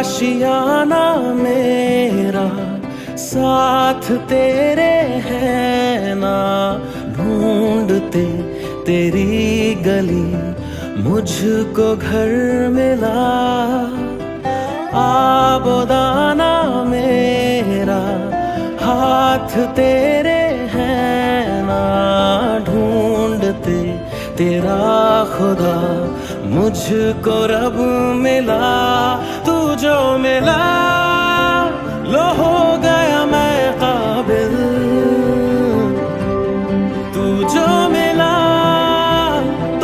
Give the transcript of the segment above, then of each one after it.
आशियाना मेरा साथ तेरे है ना, ढूंढते तेरी गली मुझको घर मिला। आबोदाना मेरा हाथ तेरे है ना, ढूंढते तेरा खुदा मुझको रब मिला। तू जो मिला लो हो गया मैं काबिल, तू जो मिला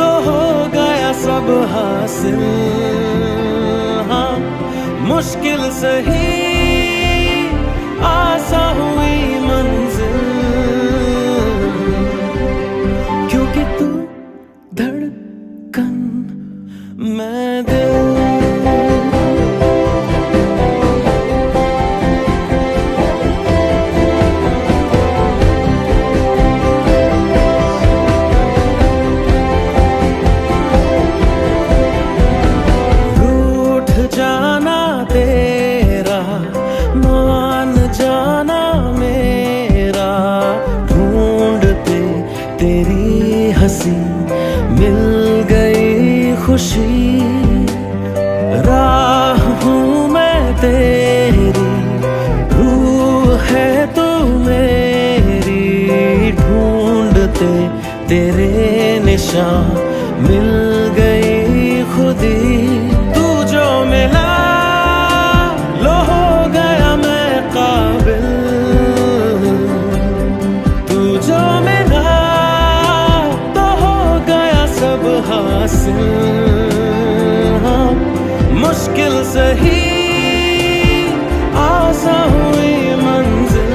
तो हो गया सब हासिल। हाँ मुश्किल सही आसा हुई मंजिल, क्योंकि तू धड़कन मैं दिल। रूठ जाना तेरा मान जाना मेरा, ढूंढते तेरी हंसी मिल गई खुशी। राह हूँ मैं तेरी, रूह है तू मेरी, ढूंढते तेरे निशान मिल गई खुदी। तू जो मिला लो हो गया मैं काबिल, तू जो मिला तो हो गया सब हासिल। हाँ मुश्किल सही आसा हुई मंजिल,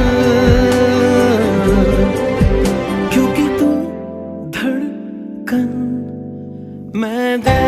क्योंकि तू धड़कन मैं दिल।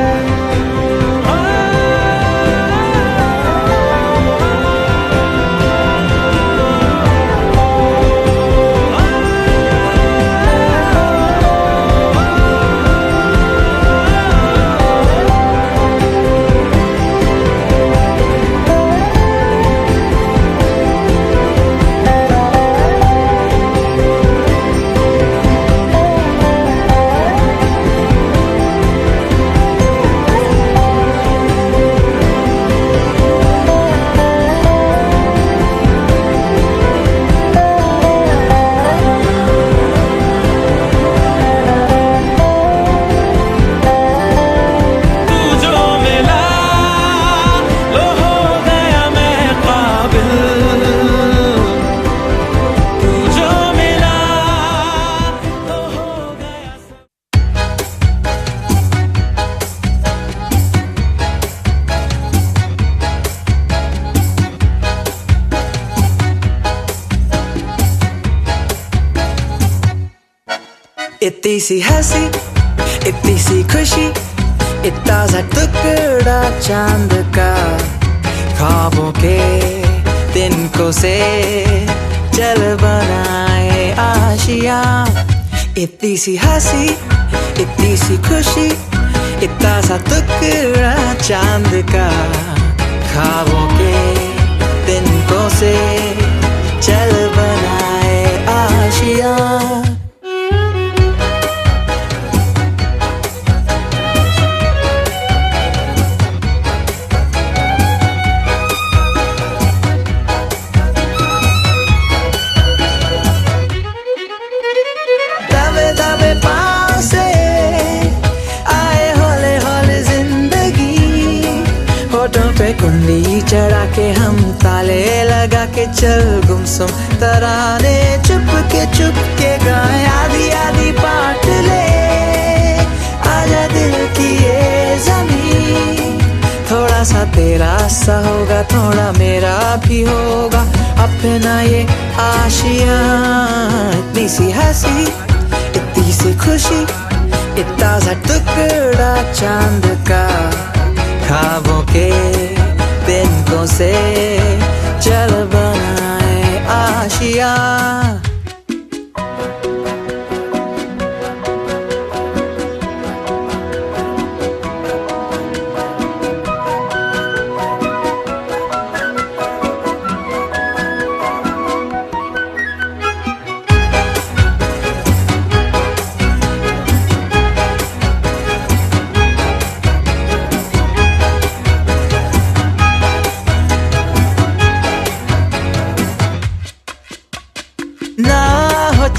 इतनी सी हंसी इतनी सी खुशी, इतना सा टुकड़ा चांद का, ख्वाबों के तिनकों से चल बनाए आशिया। इतनी सी हंसी इतनी सी खुशी, इतना सा टुकड़ा चांद का, ख्वाबों के तिनकों से चल बनाए आशिया। कुंडी चढ़ा के हम ताले लगा के चल गुमसुम तराने चुप के गाए आधी आधी पाट ले। आजा दिल की ये ज़मीं, थोड़ा सा तेरा सा होगा थोड़ा मेरा भी होगा अपना ये आशिया। इतनी सी हंसी इतनी सी खुशी, इतना सा टुकड़ा चांद का, ख्वाबों के तिनकों से चल बनाए आशिया।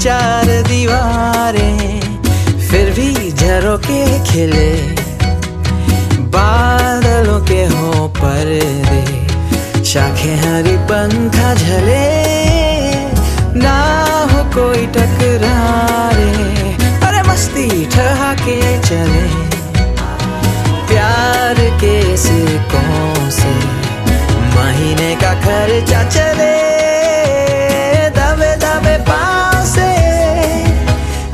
चार दीवारें, फिर भी झरोके खिले, बादलों के हो पर्दे, शाखें हरी पंखा झले, ना हो कोई टकरारे, अरे मस्ती ठहाके चले, प्यार के सिक्कों से महीने का खर्चा चले, दबे दबे पाँव से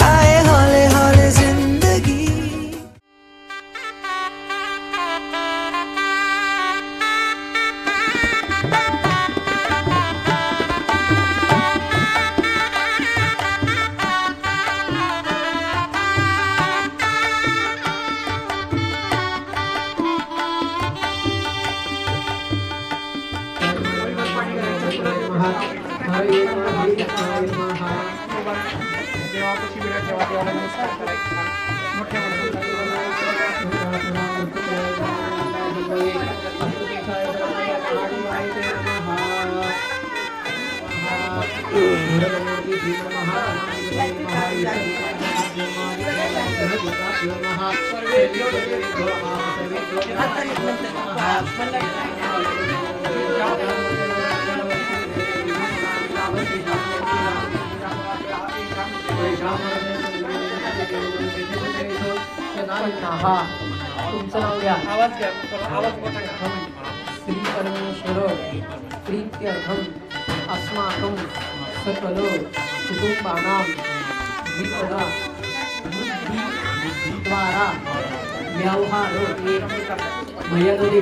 आए हौले हौले जिंदगी। देवापाशी विराट ठेवा, देवाला नमस्कार करायचा मोठ्या तुमचं नाव घ्या. आवाज घ्या, आवाज मोठा करा. श्री परमेश्वर प्रीत्यर्थम अस्माकं सकल कुटुंबानां विपदा बुद्धिद्वारा व्यवहार मयदोरी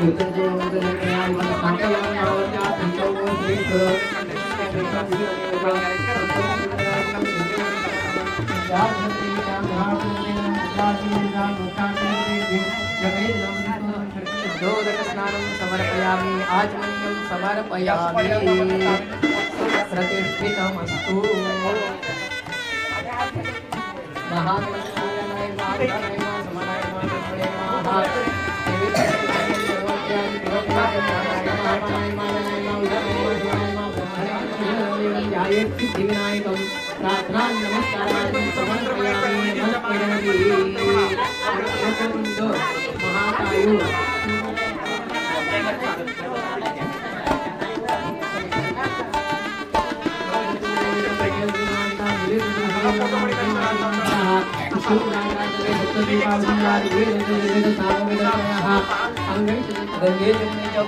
स्नानं समर्पयामि, आचमनीयं समर्पयामि, प्रतिष्ठितमस्तु। प्रार्थना नमस्कारान् समर्पयामि, महाकायो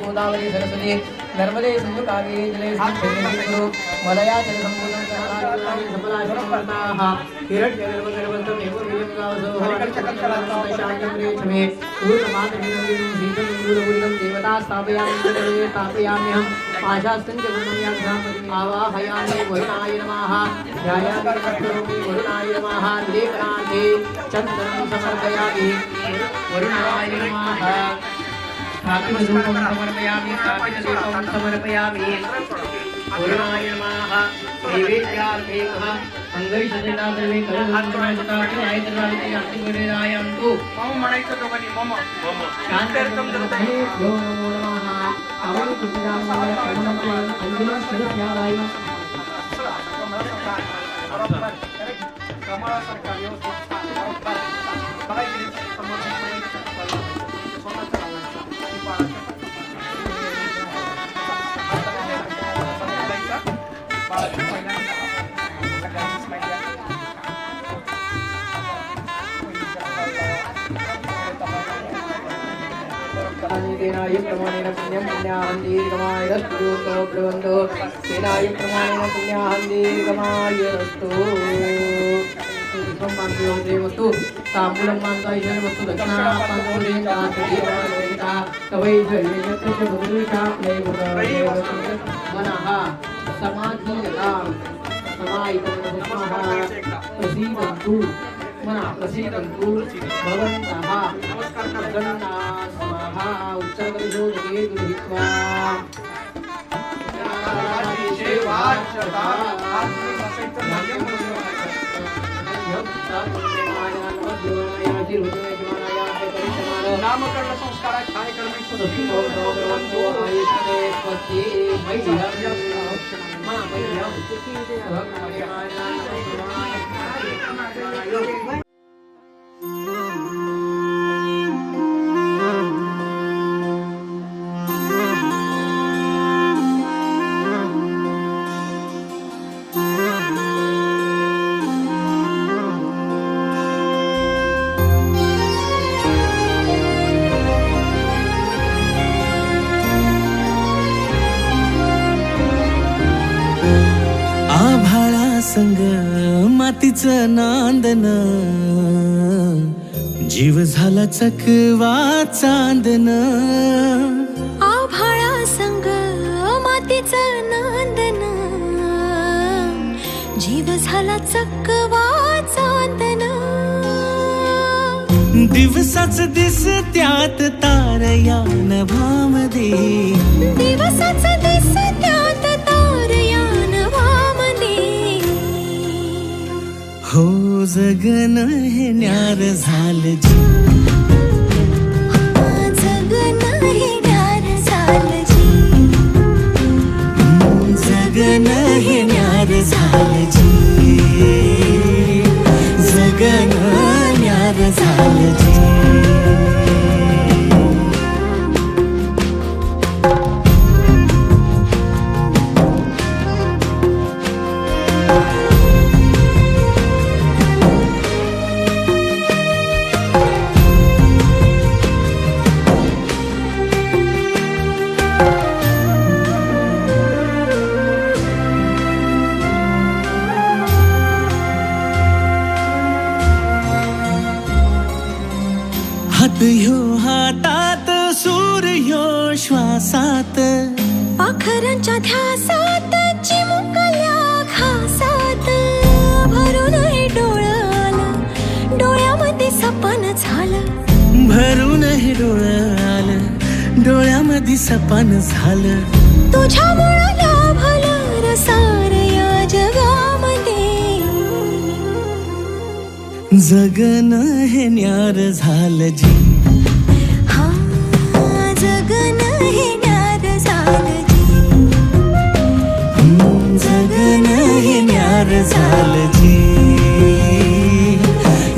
गोदावरी सरस्वती नर्मदे सिंधु कावेरी जले मलया जल संपूर्ण देवता स्थापयाम्यहम् आवाहयामि वरुणाय नमः, ध्यायामि करोमि वरुणाय नमः, लेखनाथे चन्दनं समर्पयामि वरुणाय नमः, स्थापितधूपं समर्पयामि, स्थापितदीपं समर्पयामि वरुणाय नमः। नैवेद्यार्थेकः अंगैषदिता सर्वे करदूषणाय तर्वाय अंतिमवेदायन्तु मम म्हणायचं दोघांनी मम शांत्यर्थं यो नमो नमः। आवळी कृष्णाय अंजनं शिरस्यावाय कमळासारखा व्यवस्थित बरोबर बघायची समोर स्वतःचा तेनाय प्रमाणेन पुण्यं पुण्याहं दीर्घमायुरस्तु प्रबन्धो तेनाय प्रमाणेन पुण्याहं दीर्घमायुरस्तु पुष्पं पान्त्यो वस्तु ताम्बूलं पान्ता ईश्वरवस्तु दक्षिणा पान्तो मनः समाधीयतां समाहितमनः प्रसीदन्तु मना प्रसीदन्तु भवन्तः गन्नाः उत्सर्गविधो जगे गृहीत्वा नामकरण संस्कारात कार्यक्रम มาไปเดียว संग मातीचं नांदन जीव झाला चकवा चांदन आभाळा संग मातीचं नांदन जीव झाला चकवा चांदन दिवसाच दिस त्यात तारया नभामध्ये दिवसाच दिस त्यात तारया नभामध्ये हो जगन हे न्यार झालं जी जगन हे न्यार झालं जी जगन हे न्यार झालं जी जगन न्यार झालं जी हात ह्यो हातात सूर्यो श्वासात पाखरांच्या ध्यासात चिमुकल्या घासात भरून हे डोळं आलं डोळ्यामध्ये सपन झालं भरून हे डोळं आलं डोळ्यामध्ये सपन झालं तुझ्यामुळं लाभलं रसार या जगामध्ये जगन हे न्यार झालं जी हा जगन हे न्यार झालं जी जगन हे न्यार झालं जी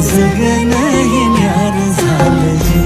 जगन हे न्यार झालं जी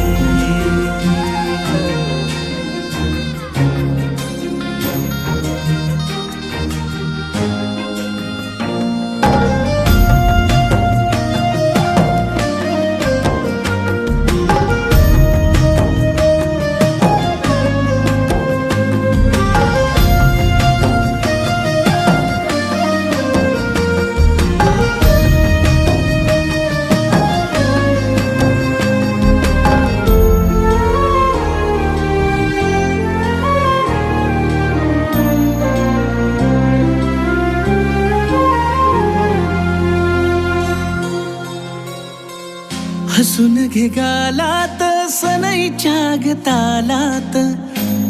हसून घे गालात सनईच्या गतालात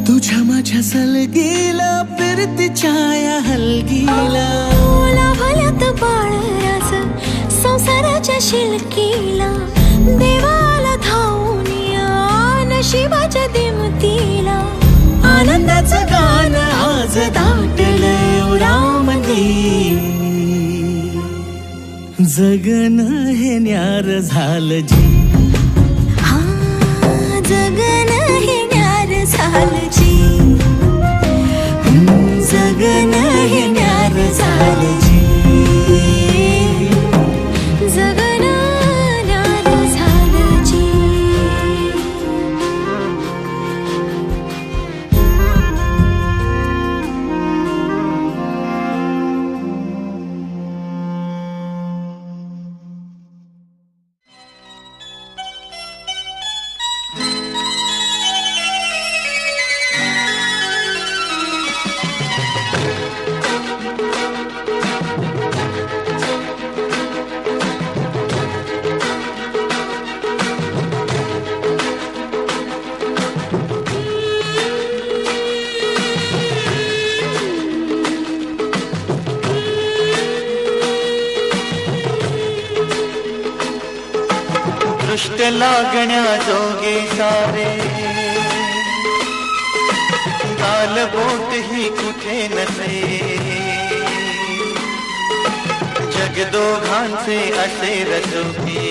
तुझ्या माझ्या सलगीला फिरतीच्या या हलगीला लाभल्यात बाळराज संसाराच्या शिलकीला देवाला धावून या नशिबाच्या दिमतीला आनंदाचं गाण आज दाटलंय उरामध्ये जगन हे न्यार झालं जी हा जगन हे न्यार झालं जी जगन हे न्यार झालं जी जगन न्यार झालं जी दृष्ट लागण्या जोगे सारे काल बोट ही कुठे नसे जग दोघांचे असे रचोके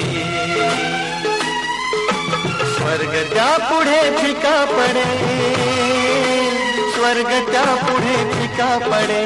स्वर्ग त्या पुढे फिका पडे स्वर्ग त्या पुढे फिका पडे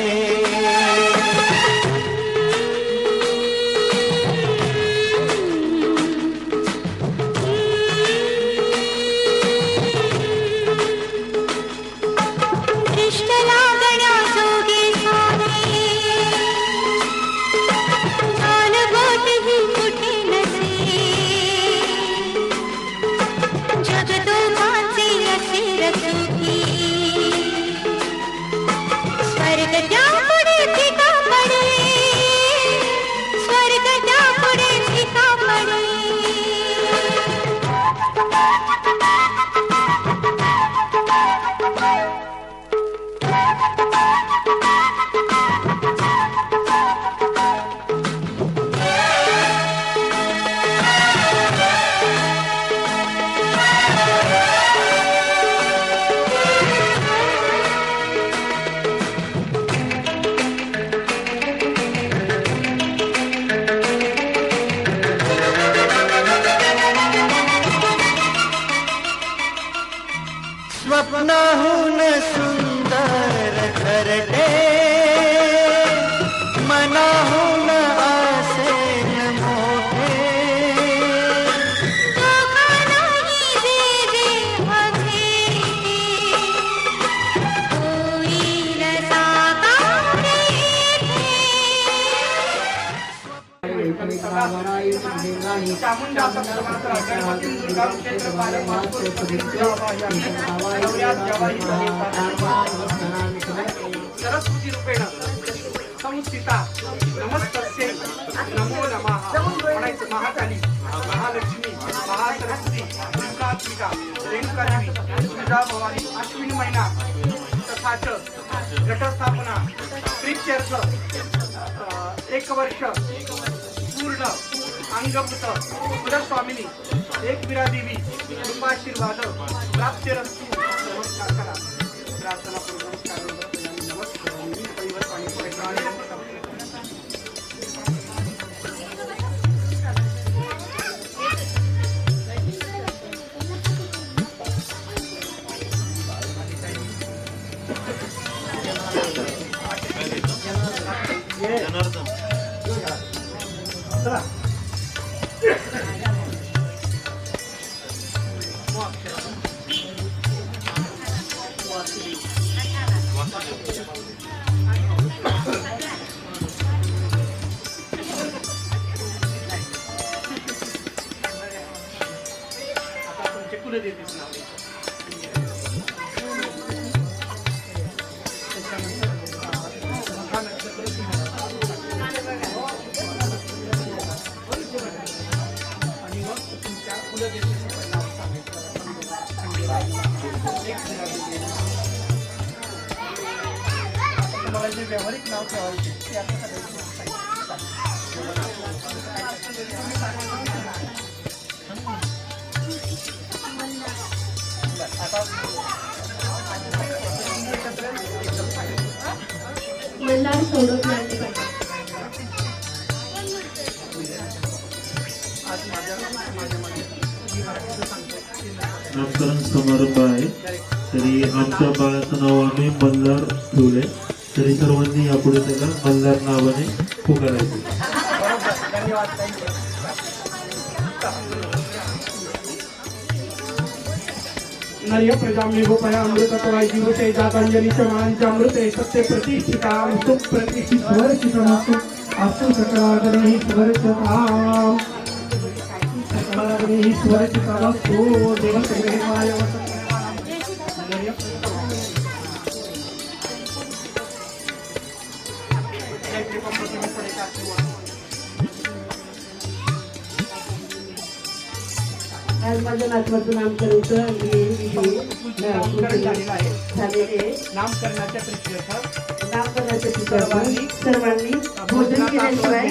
स्वप्नाहून सुंदर घरटे मनाहून आसेन मोठे चामुंडा सप्तमात्रा गणपती दुर्गा क्षेत्र पालक सरस्वती रूपेण संस्थिता नमस्तस्यै नमो नमः म्हणायचं महाकाली महालक्ष्मी महासरस्वती दुर्गात्मिका रेणुकादेवी तुळजा भवानी अश्विनी महिना तथाच घटस्थापना प्रीत्यर्थ 1 वर्ष पूर्ण अंगभूत कुलस्वामिनी एकविरा देवी कृपाशीर्वाद प्राप्त्यरस्तु नमस्कार करा प्रार्थना करू नमस्कार परिवार पाणी व्यावहारिक नाव ठेवायचे ते आता नामकरण समारंभ आहे तरी आमच्या बाळाचं नाव आम्ही मल्हार ठेवले तरी सर्वांनी यापुढे त्याला मल्हार नावाने पुकारायचे. नर्य प्रजाम्य गोपया अमृतत्वाय जीवते जातांजलि समांजामृते सत्य प्रतिष्ठितां सुप्रतिष्ठित स्वर्चितमस्तु अस्तु सकलागणैः स्वर्चिताम् सकलागणैः स्वर्चितमस्तु देवसंग्रहाय आज माझ्या नातवाचं नामकरण नामकरणाच्या प्रीत्यर्थ सर्वांनी भोजन केल्याशिवाय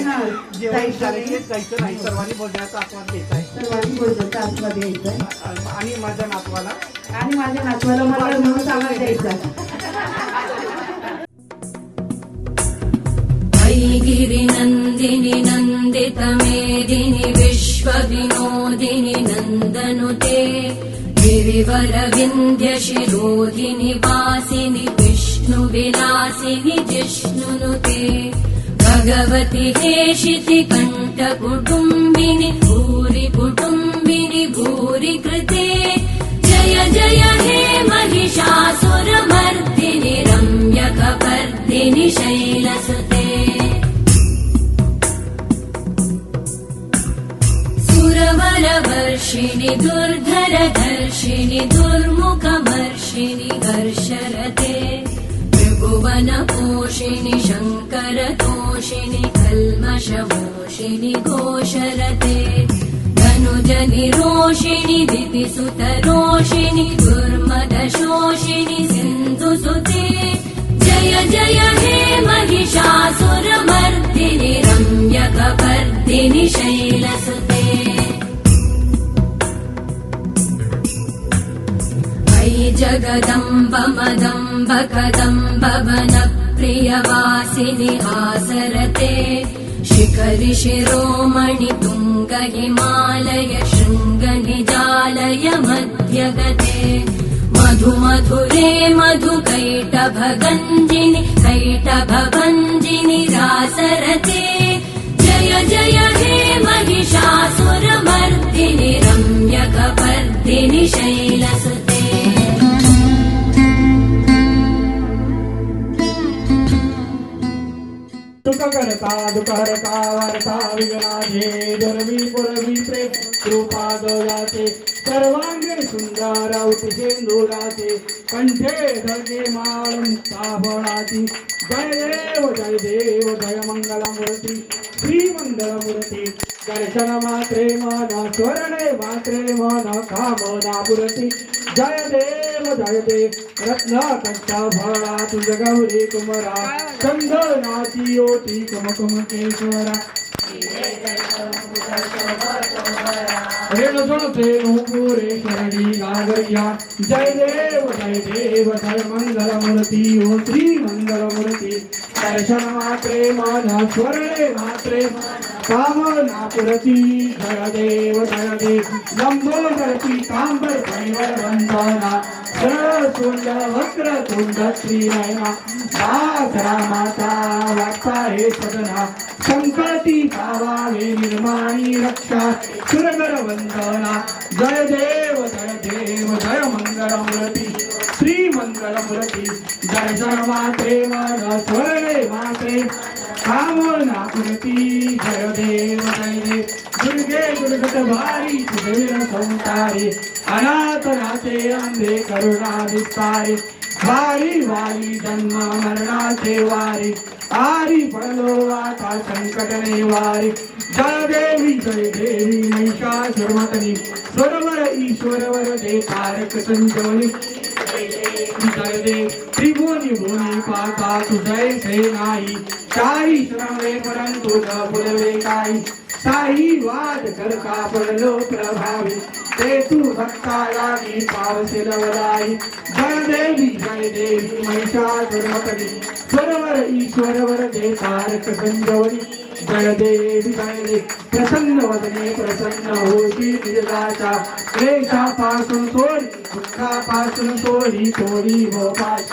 जायचं नाही. सर्वांनी भोजनाचा आस्वाद घ्यायचा आहे. सर्वांनी भोजनाचा आस्वाद घ्यायचा आणि माझ्या नातवाला मला म्हणून आवाज द्यायचा. वैगिरिनन्दिनि नन्दितमेदिनि विश्वविनोदिनि नन्दनुते गिरिवरविन्ध्यशिरोधिनि वासिनि विष्णुविलासिनि जिष्णुनुते भगवति हेशिति कण्ठकुटुम्बिनि भूरि कुटुम्बिनि भूरि कृते जय जय हे महिषासुरमर्दिनि रम्यकपर्दिनि शैलसुते सुरवरवर्षिणि दुर्धरधर्षिणि दुर्मुखमर्षिणि हर्षरते त्रिभुवनपोषिणि शङ्करतोषिणि कल्मषमोषिणि घोषरते धनुजनिरोषिणि दितिसुतरोषिणि दुर्मदशोषिणि सिन्धुसुते जय जय हे महिषासुरमर्दिनि रम्यकपर्दिनि शैलसुते अयि जगदम्ब मदम्ब कदम्ब वनप्रियवासिनि आसरते शिखरि शिरोमणि तुङ्ग हिमालय शृङ्ग निजालय मध्यगते मधु मधुरे मधु कैटभगञ्जिनि कैटभभञ्जिनि रासरते जय जय हे महिषासुरमर्दिनि रम्यकपर्दिनि शैलसुते सुखकर्ता दुःखहर्ता वार्ता विघ्नाचे दुर्वी पुरवी प्रेम कृपा दयाचे सर्वांगे सुंदर सिंदुराचे कंठे धगे माळं साबणाची जय देव जय मंगलमूर्ती श्री मंगलमूर्ती दर्शन मात्रे मन स्वर्णे मात्रे मन कामना पुरती जय देव रत्न कंठ भळा तुझ गौरी कुमरा चंदनाची ओटी कुमकुमकेश्वरा रेणुते पुरे शरणी गागरिया जय देव जय मंगलमूर्ती ओ श्री मंगलमूर्ती दर्शन मात्रे मन स्वर्णे मात्रे कामना पुरती जय देव लंबोदर पीतांबर परिवर वंदना सरळ तोंड वक्र तोंड श्रीनयना दासरा माता वाचा हे सदना संकटी पावावे निर्माणी रक्षा सुरगर वंदना जय देव जय मंगलमूर्ती श्री मंगलमूर्ती दर्शन मात्रे मन स्वर्णे मात्रे कामना पुरती जय देव दुर्गे दुर्गत भारी तुझे संतारे अनाथ नाथे अंधे करुणा विस्तारे वारी वारी जन्म मरणाचे वारी आरी पडलो आता संकट निवारी जय देवी महिषासुरमर्दिनी स्वरवर ईश्वरवर दे तारक संजोनी जय देव त्रिभुवनी भुवनी पाता तुझे से नाही काही श्रमे परंतु न पुरवे काही साई वाद करता पडलो प्रभावी ते तू भक्ताला मी पावसे लवलाई जय देवी महिषासुरमर्दिनी स्वरवर ईश्वरवर दे तारक संजोनी जय देवी प्रसन्न वदने प्रसन्न होती निजदाचा क्लेशापासून सोडी दुःखापासून सोडी तोडी हो पाश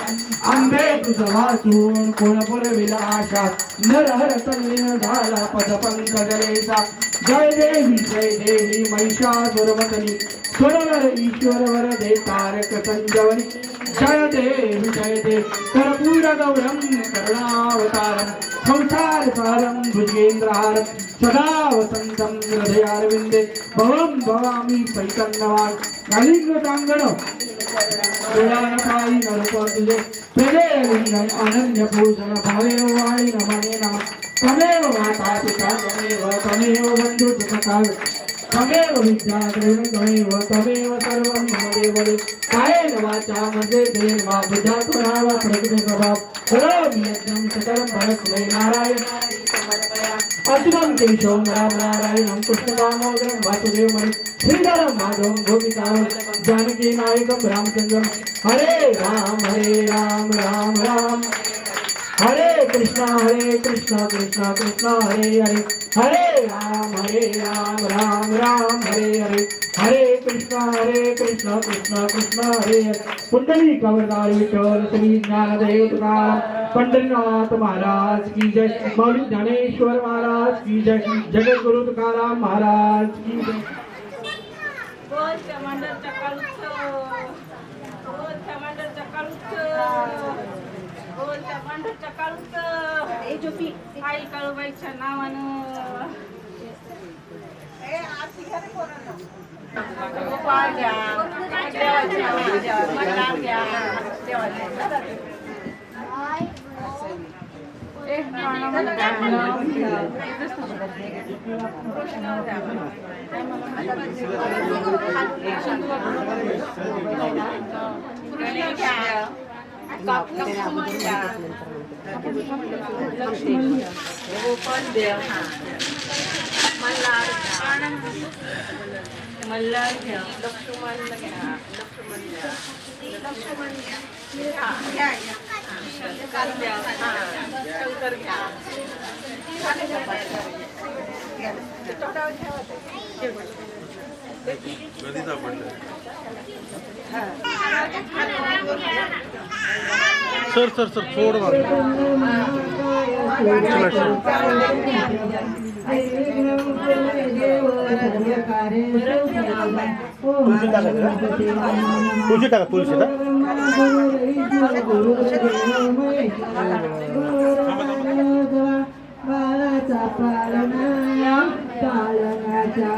आंबे तुझ वाचून कोण पुरविला आशा नरहर तल्लीन झाला पद पंकजलेचा जय देवी महिषासुरमर्दिनी स्वरवर ईश्वरवर दे तारक संजवनी जय देवी कर्पूर गौरम करुणावतारम संसार सारं भुजेन्द्रहारं सदा वसन्तं हृदयारविन्दे भवं भवामि पैकन्नवान् कलिंगतांगण वेळानपायी नरपतुजे प्रेमे अनन्य पूजन भावेव वाणी नमने नमः तमेव माता पिता तमेव बन्धु सखा तमेव विद्या तमेव सर्वं मम देवदे कायेन वाचा मनसेन वा बुद्ध्यात्मना प्रकृतिस्वभाव करोमि यज्ञं सकलं परस्मै नारायणाय समर्पयामि अतुलं केशवं रामनारायणं कृष्णदामोदरं वासुदेवं श्रीधरं माधवं गोपिकां जानकीनायकं रामचन्द्रं हरे राम राम राम हरे कृष्णा कृष्णा कृष्णा हरे हरे हरे राम राम राम हरे हरे हरे कृष्णा कृष्णा कृष्णा हरे हरे कुंडली कवरदार विठ्ठल श्री ज्ञानदेव तुकाराम पंढरीनाथ महाराज की जय मौली ज्ञानेश्वर महाराज की जय जगत गुरु तुकाराम महाराज की जय आई काळूबाईच्या नावानं मल्हार घ्या लक्ष्मण घ्या शंकर घ्या सर सर सर थोड तुळशी टाका तुळशी बाळाचा पालना पालनाच्या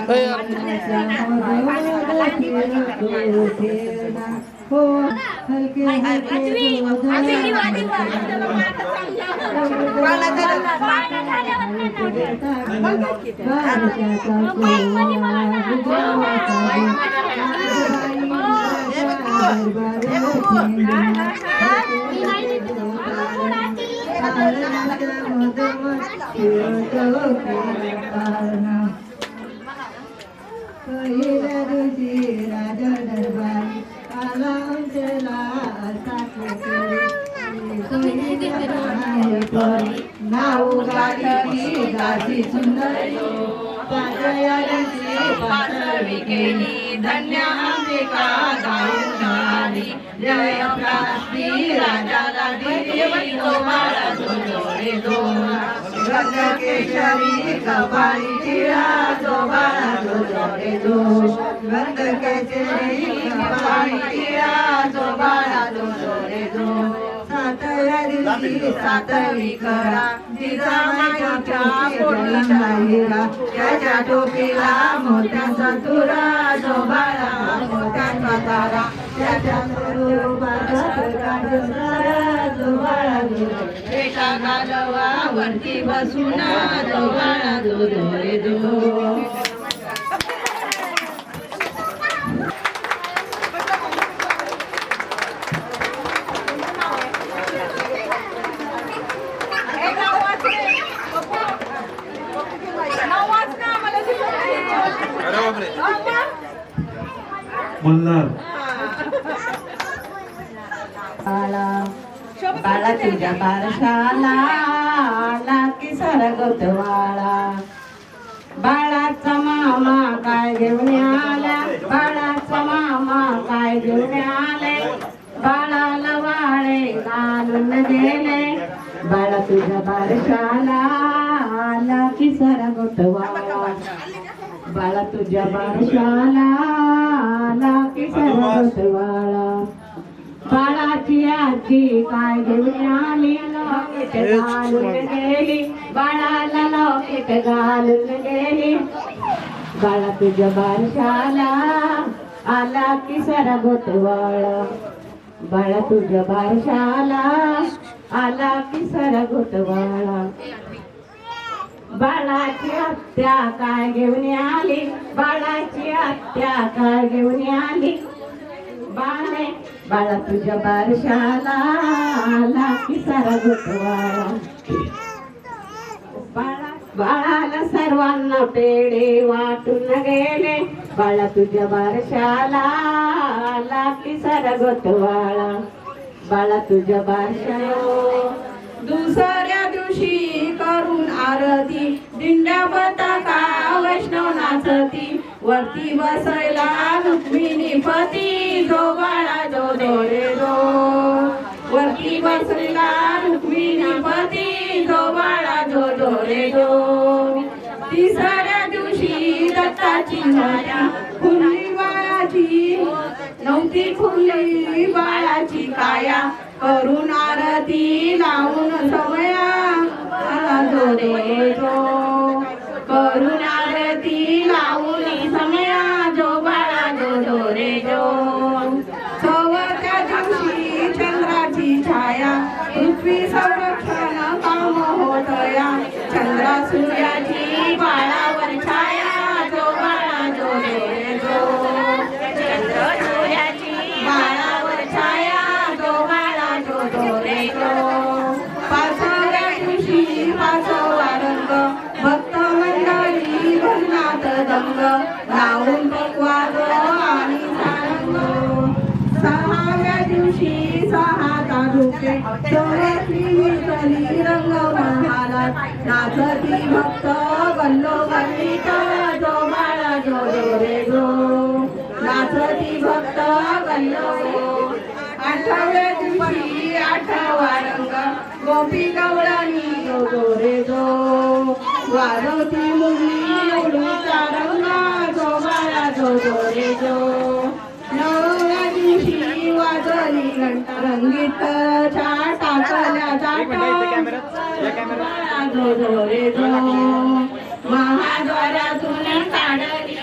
हो हलके पहिल्या दिवशी राजा दरबारी आला अंतला नाव गाडी दासी सुंदर पाचवी केली धन्य अंबिका गायी जय प्राप्ती राजाला दिली तो बाळा जोडे केशरी कपाळी टिळा जो बाळा जोडे गंध केशरी कपाळी टिळा जो बाळा जोडे सातव्या दिवशी सातवी करा जिजामाईच्या पोटीचा हिरा त्याच्या टोपीला मोत्यांचा तुरा जो बाळा मोत्यांचा तारा त्याच्या स्वरूपाचा जो बाळा एका गालवावरती बसून जो बाळा जो मल्हार बाळा तुझ्या बारशाला आला की सरगतवाळा बाळाचा मामा काय घेऊन आला बाळाचा मामा काय घेऊन आले बाळाला वाळे घालून गेले बाळा तुझ्या बारशाला आला की सरगतवाळा बाळा तुझ्या बारशाला आला की सरगतवाळा बाळाची आजी काय घेऊन आली लॉकेट घालून गेली बाळाला लॉकेट घालून गेली बाळा तुझ्या बारशाला आला की सरगोतवाळा बाळा तुझ्या बारशाला आला की सरगोतवाळा बाळाची आत्या काय घेऊन आली बाळाची आत्या काय घेऊन आली बाळे बाळा तुझ्या बारशाला आला की सरगोतवाळा बाळाला सर्वांना पेढे वाटून गेले बाळा तुझ्या बारशाला आला की सरगोतवाळा बाळा तुझ्या बारशाला दुसऱ्या दिवशी करून आरती दिंड्या पताका वैष्णव नाचती वरती बसयला रुक्मिणी पती जो बाळा जो रे जो वरती बसला रुक्मिणी पती जो बाळा जो रे जो तिसऱ्या दिवशी दत्ताची झाल्या खुली बाळाची नव्हती खुली बाळाची काया करून आरती लावून सवया जो रे जो करून आरती लावून समया जो बाळा जो रे जो चौथ्या दिवशी चंद्राची छाया पृथ्वी संरक्षण काम होतया चंद्रा सूर्याची बाळावर छाया जो बाळा जो रे जो चंद्र सूर्याची बाळावर छाया जो बाळा जो रे जो पाचव्या दिवशी पाचवा रंग भक्त मंडळी भजनात दंग लावून पकवाज आणि सारंग सहाव्या दिवशी सहा तालुके चौरसली रंग महालात नाचती भक्त गल्लो गल्लीत जो बाळा जो रे जो नाचती भक्त गल्लो आठव्या दिवशी आठवा रंग गोपी गवळणी जो रे जो वारवती मुली उडूचा रंग जो बाळा जो रे जो नवव्या दिवशी वाजली घंटा रंगीत टाकल्या बाळा जो रे जो महाद्वारातून काढली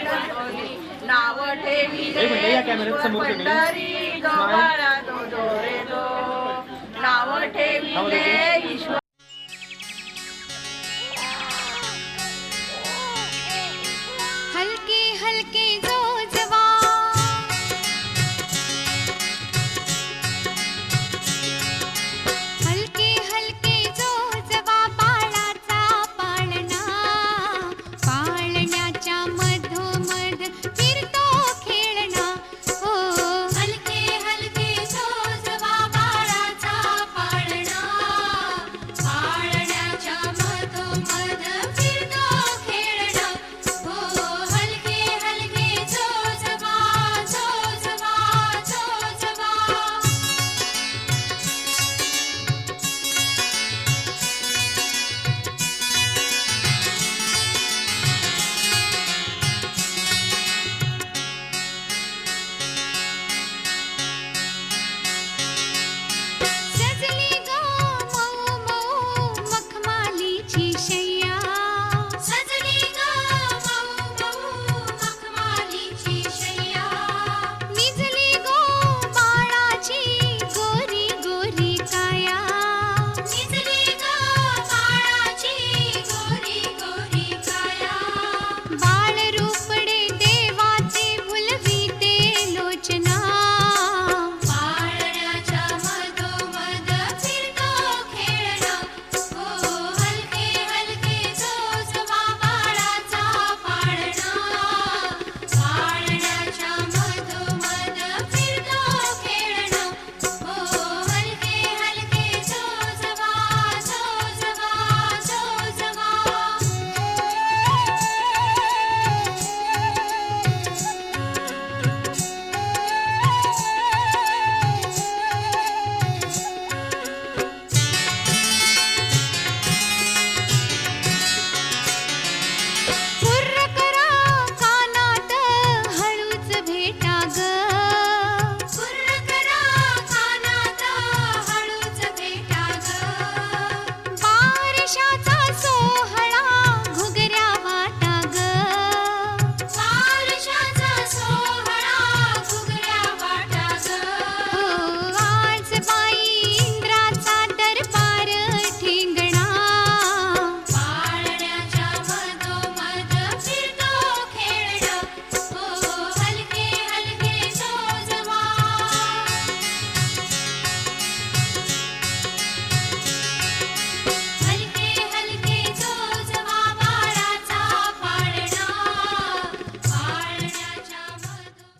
नाव ठेविले पंढरी जो बाळा जो रे जो नाव ठेविले